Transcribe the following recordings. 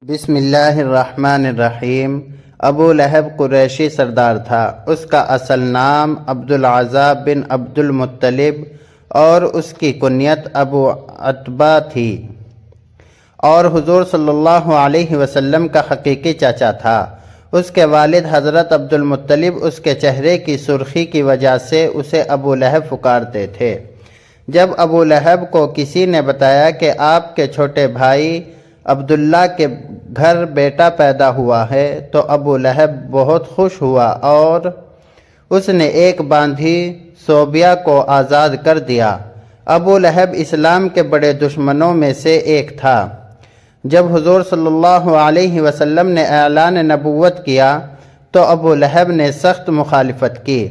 بسم اللہ الرحمن الرحیم۔ ابو لہب قریشی سردار تھا۔ اس کا اصل نام عبدالعزیٰ بن عبد المطلب اور اس کی کنیت ابو عتبہ تھی، اور حضور صلی اللہ علیہ وسلم کا حقیقی چاچا تھا۔ اس کے والد حضرت عبد المطلب اس کے چہرے کی سرخی کی وجہ سے اسے ابو لہب پکارتے تھے۔ جب ابو لہب کو کسی نے بتایا کہ آپ کے چھوٹے بھائی عبداللہ کے گھر بیٹا پیدا ہوا ہے تو ابو لہب بہت خوش ہوا اور اس نے ایک باندھی صوبیہ کو آزاد کر دیا۔ ابو لہب اسلام کے بڑے دشمنوں میں سے ایک تھا۔ جب حضور صلی اللہ علیہ وسلم نے اعلان نبوت کیا تو ابو لہب نے سخت مخالفت کی۔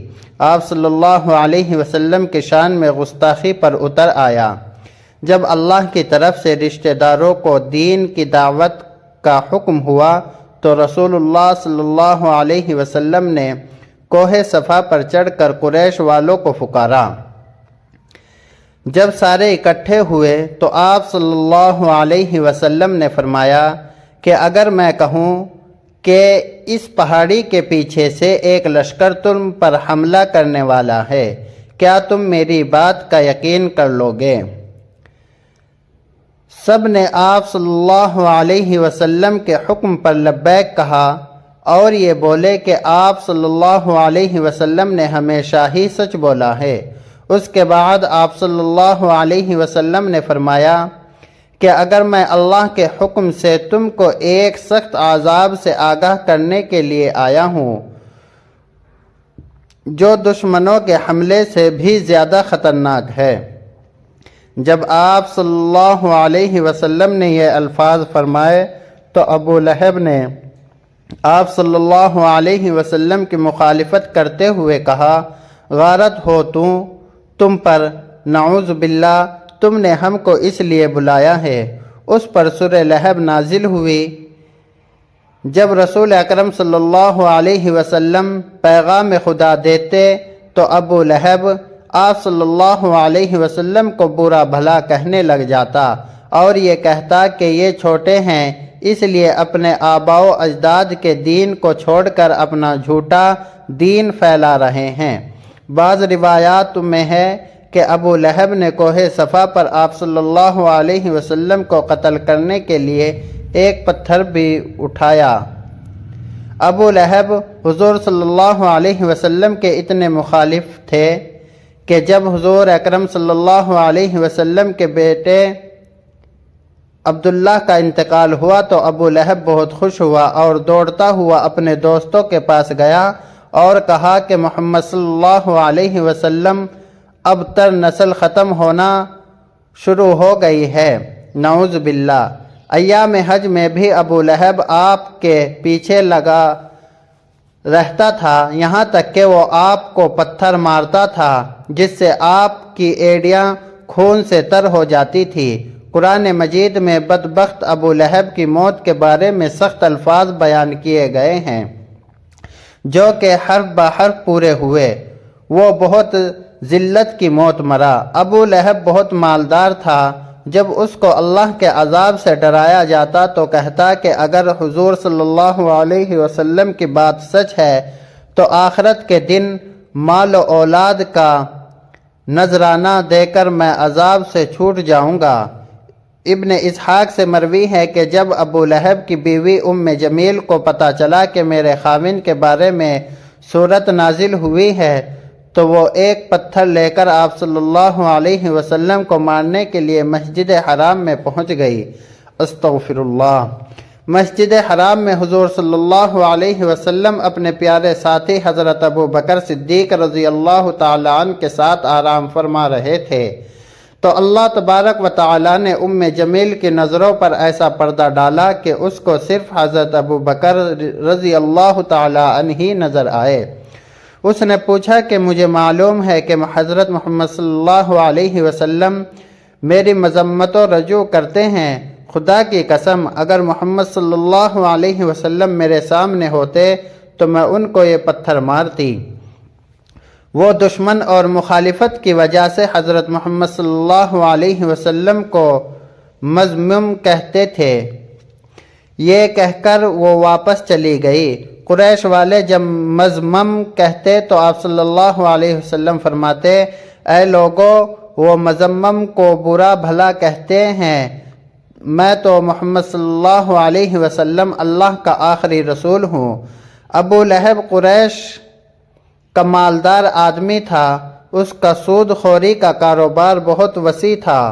آپ صلی اللہ علیہ وسلم کی شان میں گستاخی پر اتر آیا۔ جب اللہ کی طرف سے رشتہ داروں کو دین کی دعوت کا حکم ہوا تو رسول اللہ صلی اللہ علیہ وسلم نے کوہ صفا پر چڑھ کر قریش والوں کو پکارا۔ جب سارے اکٹھے ہوئے تو آپ صلی اللہ علیہ وسلم نے فرمایا کہ اگر میں کہوں کہ اس پہاڑی کے پیچھے سے ایک لشکر تم پر حملہ کرنے والا ہے، کیا تم میری بات کا یقین کر لو گے؟ سب نے آپ صلی اللہ علیہ وسلم کے حکم پر لبیک کہا اور یہ بولے کہ آپ صلی اللہ علیہ وسلم نے ہمیشہ ہی سچ بولا ہے۔ اس کے بعد آپ صلی اللہ علیہ وسلم نے فرمایا کہ اگر میں اللہ کے حکم سے تم کو ایک سخت عذاب سے آگاہ کرنے کے لیے آیا ہوں جو دشمنوں کے حملے سے بھی زیادہ خطرناک ہے۔ جب آپ صلی اللہ علیہ وسلم نے یہ الفاظ فرمائے تو ابو لہب نے آپ صلی اللہ علیہ وسلم کی مخالفت کرتے ہوئے کہا، غارت ہو تم پر، نعوذ باللہ، تم نے ہم کو اس لیے بلایا ہے۔ اس پر سورہ لہب نازل ہوئی۔ جب رسول اکرم صلی اللہ علیہ وسلم پیغام خدا دیتے تو ابو لہب آپ صلی اللہ علیہ وسلم کو برا بھلا کہنے لگ جاتا اور یہ کہتا کہ یہ چھوٹے ہیں اس لیے اپنے آباء و اجداد کے دین کو چھوڑ کر اپنا جھوٹا دین پھیلا رہے ہیں۔ بعض روایات میں ہے کہ ابو لہب نے کوہ صفا پر آپ صلی اللہ علیہ وسلم کو قتل کرنے کے لیے ایک پتھر بھی اٹھایا۔ ابو لہب حضور صلی اللہ علیہ وسلم کے اتنے مخالف تھے کہ جب حضور اکرم صلی اللہ علیہ وسلم کے بیٹے عبداللہ کا انتقال ہوا تو ابو لہب بہت خوش ہوا اور دوڑتا ہوا اپنے دوستوں کے پاس گیا اور کہا کہ محمد صلی اللہ علیہ وسلم اب تر نسل ختم ہونا شروع ہو گئی ہے، نعوذ باللہ۔ ایام حج میں بھی ابو لہب آپ کے پیچھے لگا رہتا تھا، یہاں تک کہ وہ آپ کو پتھر مارتا تھا جس سے آپ کی ایڑیاں خون سے تر ہو جاتی تھی۔ قرآن مجید میں بدبخت ابو لہب کی موت کے بارے میں سخت الفاظ بیان کیے گئے ہیں جو کہ حرف بحرف پورے ہوئے۔ وہ بہت ذلت کی موت مرا۔ ابو لہب بہت مالدار تھا۔ جب اس کو اللہ کے عذاب سے ڈرایا جاتا تو کہتا کہ اگر حضور صلی اللہ علیہ وسلم کی بات سچ ہے تو آخرت کے دن مال و اولاد کا نذرانہ دے کر میں عذاب سے چھوٹ جاؤں گا۔ ابن اسحاق سے مروی ہے کہ جب ابو لہب کی بیوی ام جمیل کو پتہ چلا کہ میرے خاوند کے بارے میں صورت نازل ہوئی ہے تو وہ ایک پتھر لے کر آپ صلی اللہ علیہ وسلم کو مارنے کے لیے مسجد حرام میں پہنچ گئی۔ استغفر اللہ۔ مسجد حرام میں حضور صلی اللہ علیہ وسلم اپنے پیارے ساتھی حضرت ابو بکر صدیق رضی اللہ تعالی عنہ کے ساتھ آرام فرما رہے تھے تو اللہ تبارک و تعالی نے ام جمیل کی نظروں پر ایسا پردہ ڈالا کہ اس کو صرف حضرت ابو بکر رضی اللہ تعالی عنہ ہی نظر آئے۔ اس نے پوچھا کہ مجھے معلوم ہے کہ حضرت محمد صلی اللہ علیہ وسلم میری مذمت و رجوع کرتے ہیں، خدا کی قسم اگر محمد صلی اللہ علیہ وسلم میرے سامنے ہوتے تو میں ان کو یہ پتھر مارتی۔ وہ دشمن اور مخالفت کی وجہ سے حضرت محمد صلی اللہ علیہ وسلم کو مذموم کہتے تھے یہ کہہ کر وہ واپس چلی گئی۔ قریش والے جب مذمم کہتے تو آپ صلی اللہ علیہ وسلم فرماتے، اے لوگو، وہ مذمم کو برا بھلا کہتے ہیں، میں تو محمد صلی اللہ علیہ وسلم اللہ کا آخری رسول ہوں۔ ابو لہب قریش کا مالدار آدمی تھا، اس کا سود خوری کا کاروبار بہت وسیع تھا،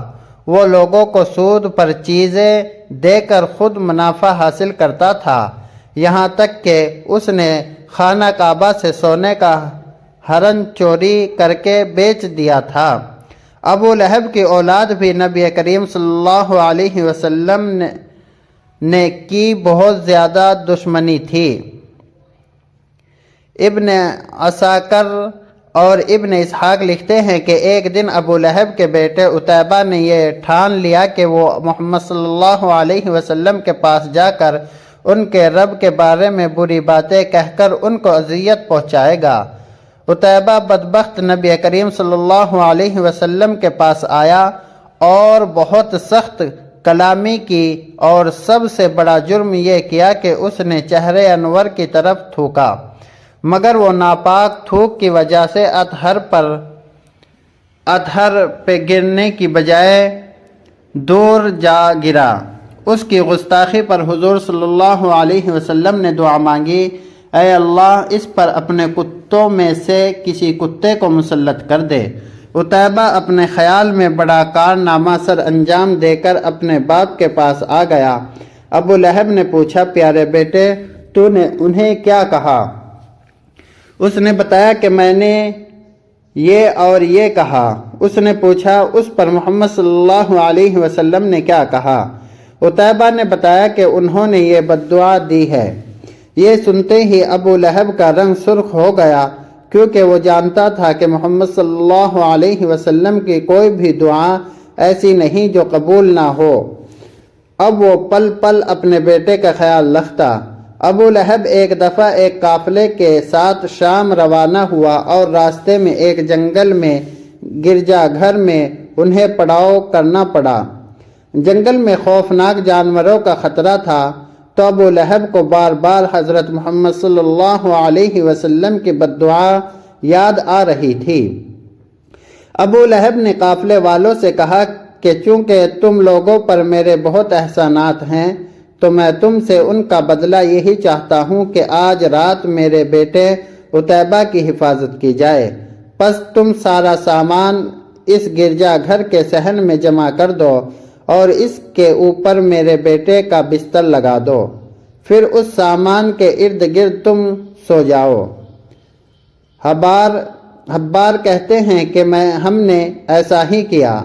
وہ لوگوں کو سود پر چیزیں دے کر خود منافع حاصل کرتا تھا، یہاں تک کہ اس نے خانہ کعبہ سے سونے کا ہرن چوری کر کے بیچ دیا تھا۔ ابو لہب کی اولاد بھی نبی کریم صلی اللہ علیہ وسلم نے کی بہت زیادہ دشمنی تھی۔ ابن عساکر اور ابن اسحاق لکھتے ہیں کہ ایک دن ابو لہب کے بیٹے عتیبہ نے یہ ٹھان لیا کہ وہ محمد صلی اللہ علیہ وسلم کے پاس جا کر ان کے رب کے بارے میں بری باتیں کہہ کر ان کو اذیت پہنچائے گا۔ عتیبہ بدبخت نبی کریم صلی اللہ علیہ وسلم کے پاس آیا اور بہت سخت کلامی کی، اور سب سے بڑا جرم یہ کیا کہ اس نے چہرے انور کی طرف تھوکا، مگر وہ ناپاک تھوک کی وجہ سے اطہر پہ گرنے کی بجائے دور جا گرا۔ اس کی گستاخی پر حضور صلی اللہ علیہ وسلم نے دعا مانگی، اے اللہ، اس پر اپنے کتوں میں سے کسی کتے کو مسلط کر دے۔ عتیبہ اپنے خیال میں بڑا کارنامہ سر انجام دے کر اپنے باپ کے پاس آ گیا۔ ابو لہب نے پوچھا، پیارے بیٹے، تو نے انہیں کیا کہا؟ اس نے بتایا کہ میں نے یہ اور یہ کہا۔ اس نے پوچھا، اس پر محمد صلی اللہ علیہ وسلم نے کیا کہا؟ عتیبہ نے بتایا کہ انہوں نے یہ بددعا دی ہے۔ یہ سنتے ہی ابو لہب کا رنگ سرخ ہو گیا، کیونکہ وہ جانتا تھا کہ محمد صلی اللہ علیہ وسلم کی کوئی بھی دعا ایسی نہیں جو قبول نہ ہو۔ اب وہ پل پل اپنے بیٹے کا خیال رکھتا۔ ابو لہب ایک دفعہ ایک قافلے کے ساتھ شام روانہ ہوا اور راستے میں ایک جنگل میں گرجا گھر میں انہیں پڑاؤ کرنا پڑا۔ جنگل میں خوفناک جانوروں کا خطرہ تھا، تو ابو لہب کو بار بار حضرت محمد صلی اللہ علیہ وسلم کی بددعا یاد آ رہی تھی۔ ابو لہب نے قافلے والوں سے کہا کہ چونکہ تم لوگوں پر میرے بہت احسانات ہیں، تو میں تم سے ان کا بدلہ یہی چاہتا ہوں کہ آج رات میرے بیٹے عتیبہ کی حفاظت کی جائے۔ پس تم سارا سامان اس گرجا گھر کے صحن میں جمع کر دو اور اس کے اوپر میرے بیٹے کا بستر لگا دو، پھر اس سامان کے ارد گرد تم سو جاؤ۔ حبار کہتے ہیں کہ ہم نے ایسا ہی کیا۔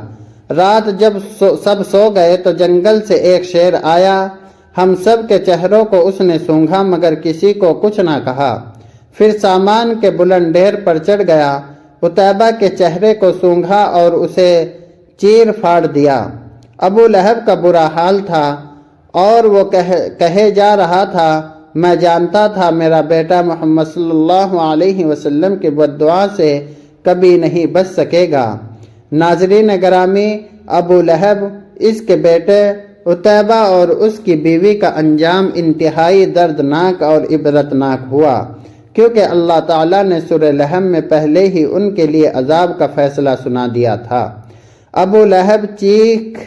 رات جب سب سو گئے تو جنگل سے ایک شیر آیا، ہم سب کے چہروں کو اس نے سونگھا مگر کسی کو کچھ نہ کہا، پھر سامان کے بلند ڈھیر پر چڑھ گیا، عتیبہ کے چہرے کو سونگھا اور اسے چیر پھاڑ دیا۔ ابو لہب کا برا حال تھا اور وہ کہے جا رہا تھا، میں جانتا تھا میرا بیٹا محمد صلی اللہ علیہ وسلم کی بددعا سے کبھی نہیں بچ سکے گا۔ ناظرین گرامی، ابو لہب، اس کے بیٹے عتیبہ اور اس کی بیوی کا انجام انتہائی دردناک اور عبرتناک ہوا، کیونکہ اللہ تعالیٰ نے سورہ لحم میں پہلے ہی ان کے لیے عذاب کا فیصلہ سنا دیا تھا۔ ابو لہب چیخ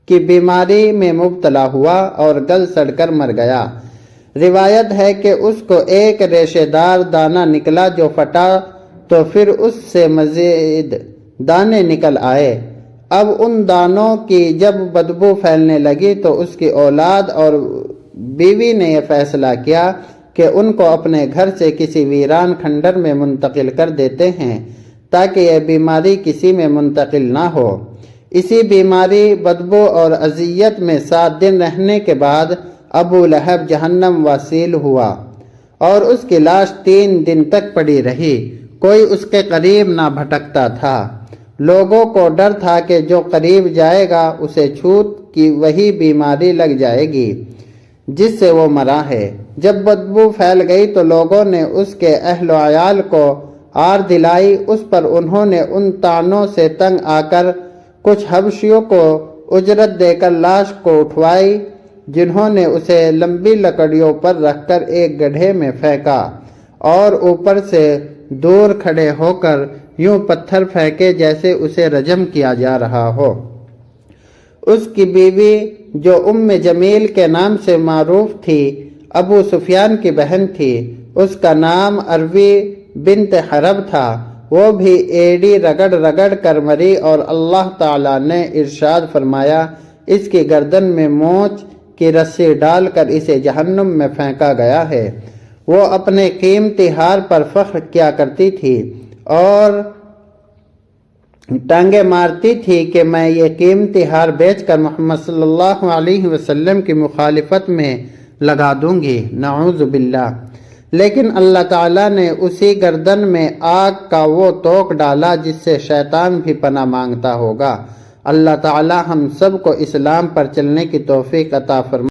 کی بیماری میں مبتلا ہوا اور گل سڑ کر مر گیا۔ روایت ہے کہ اس کو ایک ریشے دار دانہ نکلا جو پھٹا تو پھر اس سے مزید دانے نکل آئے۔ اب ان دانوں کی جب بدبو پھیلنے لگی تو اس کی اولاد اور بیوی نے یہ فیصلہ کیا کہ ان کو اپنے گھر سے کسی ویران کھنڈر میں منتقل کر دیتے ہیں تاکہ یہ بیماری کسی میں منتقل نہ ہو۔ اسی بیماری، بدبو اور اذیت میں 7 دن رہنے کے بعد ابو لہب جہنم واصل ہوا اور اس کی لاش 3 دن تک پڑی رہی، کوئی اس کے قریب نہ بھٹکتا تھا۔ لوگوں کو ڈر تھا کہ جو قریب جائے گا اسے چھوت کی وہی بیماری لگ جائے گی جس سے وہ مرا ہے۔ جب بدبو پھیل گئی تو لوگوں نے اس کے اہل و عیال کو آر دلائی، اس پر انہوں نے ان طعنوں سے تنگ آ کر کچھ حبشیوں کو اجرت دے کر لاش کو اٹھوائی۔ جنہوں نے اسے لمبی لکڑیوں پر رکھ کر ایک گڈھے میں پھینکا اور اوپر سے دور کھڑے ہو کر یوں پتھر پھینکے جیسے اسے رجم کیا جا رہا ہو۔ اس کی بیوی جو ام جمیل کے نام سے معروف تھی، ابو سفیان کی بہن تھی۔ اس کا نام اروی بنت حرب تھا۔ وہ بھی ایڑی رگڑ رگڑ کر مری اور اللہ تعالیٰ نے ارشاد فرمایا، اس کی گردن میں مونچھ کی رسی ڈال کر اسے جہنم میں پھینکا گیا ہے۔ وہ اپنے قیمتی ہار پر فخر کیا کرتی تھی اور ٹانگیں مارتی تھی کہ میں یہ قیمتی ہار بیچ کر محمد صلی اللہ علیہ وسلم کی مخالفت میں لگا دوں گی، نعوذ باللہ۔ لیکن اللہ تعالیٰ نے اسی گردن میں آگ کا وہ توق ڈالا جس سے شیطان بھی پناہ مانگتا ہوگا۔ اللہ تعالیٰ ہم سب کو اسلام پر چلنے کی توفیق عطا فرمائے۔